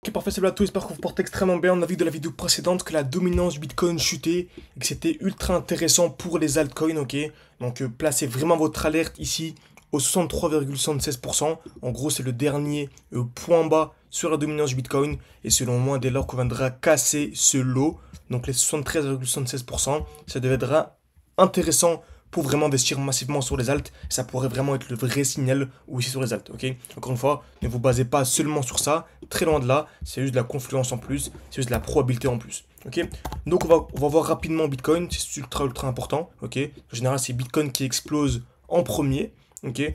Ok, parfait, salut à tous, j'espère que vous vous portez extrêmement bien. On a vu de la vidéo précédente que la dominance du Bitcoin chutait et que c'était ultra intéressant pour les altcoins, ok. Donc placez vraiment votre alerte ici au 63,76%. En gros, c'est le dernier point bas sur la dominance du Bitcoin. Et selon moi, dès lors qu'on viendra casser ce lot, donc les 73,76%, ça deviendra intéressant pour vraiment investir massivement sur les alts. Ça pourrait vraiment être le vrai signal aussi sur les alts, ok. Encore une fois, ne vous basez pas seulement sur ça, très loin de là, c'est juste de la confluence en plus, c'est juste de la probabilité en plus, ok. Donc on va voir rapidement Bitcoin, c'est ultra important, ok. En général, c'est Bitcoin qui explose en premier, ok. Et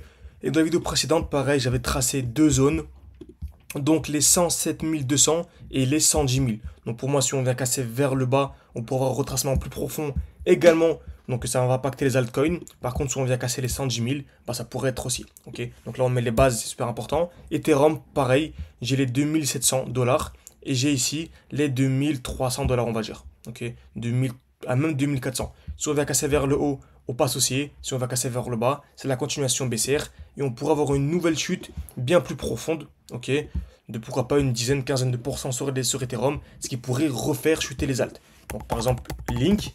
dans la vidéo précédente, pareil, j'avais tracé deux zones, donc les 107 200 et les 110 000. Donc pour moi, si on vient casser vers le bas, on pourra avoir un retracement plus profond également. Donc ça va impacter les altcoins. Par contre, si on vient casser les 110 000, bah, ça pourrait être aussi. Ok. Donc là, on met les bases, c'est super important. Ethereum, pareil, j'ai les 2700 $ et j'ai ici les 2300 $, on va dire. Ok. 2000, à même 2400. Si on vient casser vers le haut, on passe haussier. Si on va casser vers le bas, c'est la continuation baissière. Et on pourra avoir une nouvelle chute bien plus profonde. Ok, de pourquoi pas une dizaine, quinzaine de pourcents sur Ethereum, ce qui pourrait refaire chuter les alts. Donc par exemple, Link,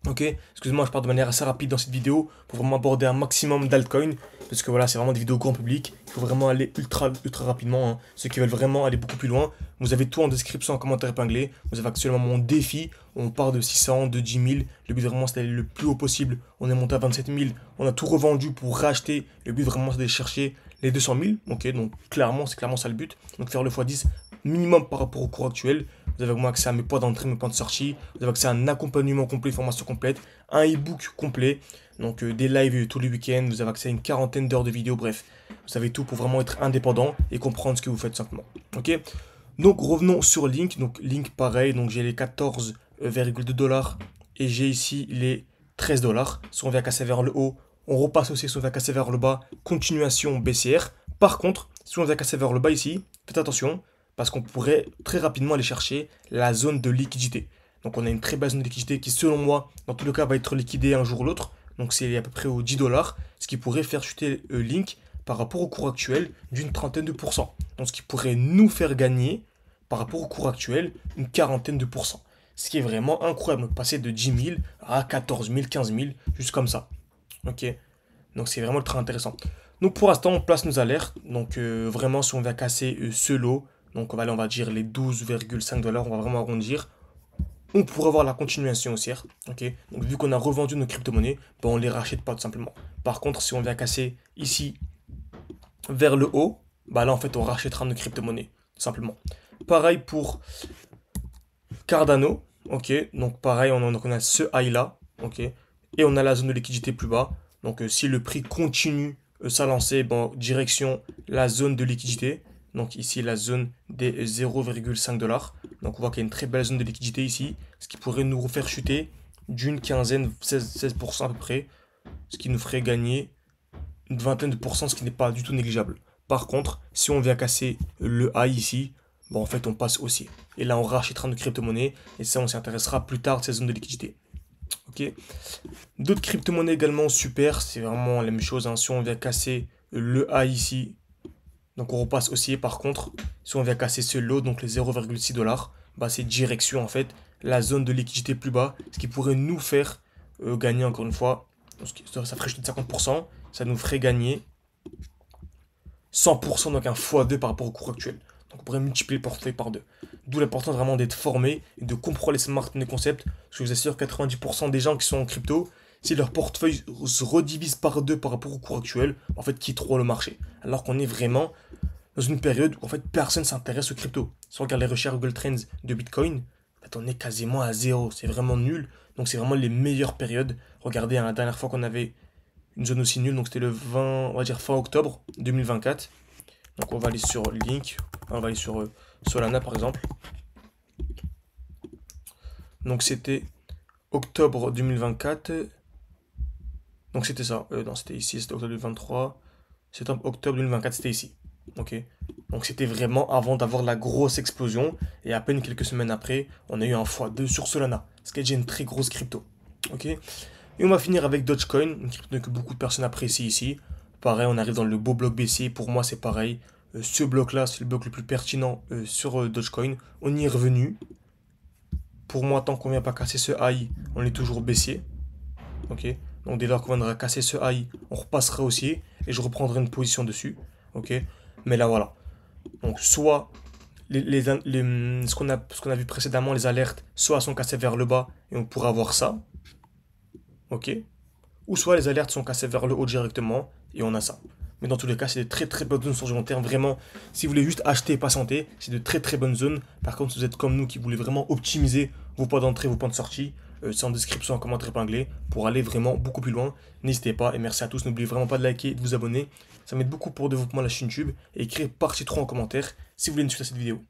ok, excusez-moi, je pars de manière assez rapide dans cette vidéo pour vraiment aborder un maximum d'altcoins, parce que voilà, c'est vraiment des vidéos grand public, il faut vraiment aller ultra rapidement, hein. Ceux qui veulent vraiment aller beaucoup plus loin, vous avez tout en description, en commentaire épinglé, vous avez actuellement mon défi, on part de 600, de 10 000, le but vraiment c'est d'aller le plus haut possible, on est monté à 27 000, on a tout revendu pour racheter, le but vraiment c'est d'aller chercher les 200 000, ok, donc clairement, c'est clairement ça le but, donc faire le x10 minimum par rapport au cours actuel. Vous avez au moins accès à mes points d'entrée, mes points de sortie. Vous avez accès à un accompagnement complet, formation complète, un e-book complet. Donc des lives tous les week-ends. Vous avez accès à une quarantaine d'heures de vidéos. Bref, vous avez tout pour vraiment être indépendant et comprendre ce que vous faites simplement. Ok. Donc revenons sur Link. Donc Link pareil. Donc j'ai les 14,2 $ et j'ai ici les 13 $. Si on vient casser vers le haut, on repasse aussi. Si on vient casser vers le bas, continuation baissière. Par contre, si on vient casser vers le bas ici, faites attention, parce qu'on pourrait très rapidement aller chercher la zone de liquidité. Donc on a une très belle zone de liquidité qui, selon moi, dans tous les cas, va être liquidée un jour ou l'autre. Donc c'est à peu près aux 10 $, ce qui pourrait faire chuter Link par rapport au cours actuel d'une trentaine de pourcents. Donc ce qui pourrait nous faire gagner, par rapport au cours actuel, une quarantaine de pourcents. Ce qui est vraiment incroyable, donc passer de 10 000 à 14 000, 15 000, juste comme ça. Ok, donc c'est vraiment très intéressant. Donc pour l'instant, on place nos alertes. Donc vraiment, si on va casser ce lot, donc on va dire les 12,5 $, on va vraiment arrondir. On pourrait avoir la continuation haussière. Ok. Donc vu qu'on a revendu nos crypto-monnaies, ben, on ne les rachète pas tout simplement. Par contre, si on vient casser ici vers le haut, bah là en fait on rachètera nos crypto-monnaies, tout simplement. Pareil pour Cardano. Ok. Donc pareil, on a ce high là. Ok. Et on a la zone de liquidité plus bas. Donc si le prix continue sa lancée, bon, direction la zone de liquidité. Donc ici la zone des 0,5 $. Donc on voit qu'il y a une très belle zone de liquidité ici, ce qui pourrait nous refaire chuter d'une quinzaine, 16% à peu près, ce qui nous ferait gagner une vingtaine de pourcents, ce qui n'est pas du tout négligeable. Par contre, si on vient casser le high ici, bon en fait on passe haussier. Et là on rachètera nos crypto-monnaies, et ça on s'intéressera plus tard à ces zones de liquidité. Ok. D'autres crypto-monnaies également super, c'est vraiment la même chose, hein. Si on vient casser le high ici, donc on repasse haussier. Par contre, si on vient casser ce lot, donc les 0,6 $, bah c'est direction en fait la zone de liquidité plus bas, ce qui pourrait nous faire gagner encore une fois, ça ferait chuter de 50%, ça nous ferait gagner 100%, donc un x2 par rapport au cours actuel. Donc on pourrait multiplier le portefeuille par 2. D'où l'importance vraiment d'être formé et de comprendre les smart money concepts. Parce que je vous assure, 90% des gens qui sont en crypto, si leur portefeuille se redivise par 2 par rapport au cours actuel, en fait, quitteront le marché. Alors qu'on est vraiment dans une période où en fait personne s'intéresse aux crypto. Si on regarde les recherches Google Trends de Bitcoin, en fait, on est quasiment à zéro. C'est vraiment nul. Donc c'est vraiment les meilleures périodes. Regardez, hein, la dernière fois qu'on avait une zone aussi nulle, donc c'était le 20, on va dire fin octobre 2024. Donc on va aller sur Link, on va aller sur Solana par exemple. Donc c'était octobre 2024. Donc c'était ça. Non, c'était ici, c'était octobre 2023. Septembre, octobre 2024, c'était ici. Ok. Donc c'était vraiment avant d'avoir la grosse explosion. Et à peine quelques semaines après, on a eu un x2 sur Solana. Ce qui est déjà une très grosse crypto. Ok. Et on va finir avec Dogecoin, une crypto que beaucoup de personnes apprécient ici. Pareil, on arrive dans le beau bloc baissier. Pour moi, c'est pareil. Ce bloc-là, c'est le bloc le plus pertinent sur Dogecoin. On y est revenu. Pour moi, tant qu'on vient pas casser ce high, on est toujours baissier. Ok. Donc dès lors qu'on viendra casser ce high, on repassera haussier et je reprendrai une position dessus. Ok. Mais là voilà. Donc soit ce qu'on a vu précédemment, les alertes, soit sont cassées vers le bas et on pourra voir ça. Ok. Ou soit les alertes sont cassées vers le haut directement et on a ça. Mais dans tous les cas, c'est de très très bonnes zones sur du long terme. Vraiment, si vous voulez juste acheter et patienter, c'est de très très bonnes zones. Par contre, si vous êtes comme nous qui voulez vraiment optimiser vos points d'entrée, vos points de sortie, c'est en description, en commentaire épinglé pour aller vraiment beaucoup plus loin. N'hésitez pas et merci à tous. N'oubliez vraiment pas de liker et de vous abonner. Ça m'aide beaucoup pour le développement de la chaîne YouTube. Et écrivez partie 3 en commentaire si vous voulez une suite à cette vidéo.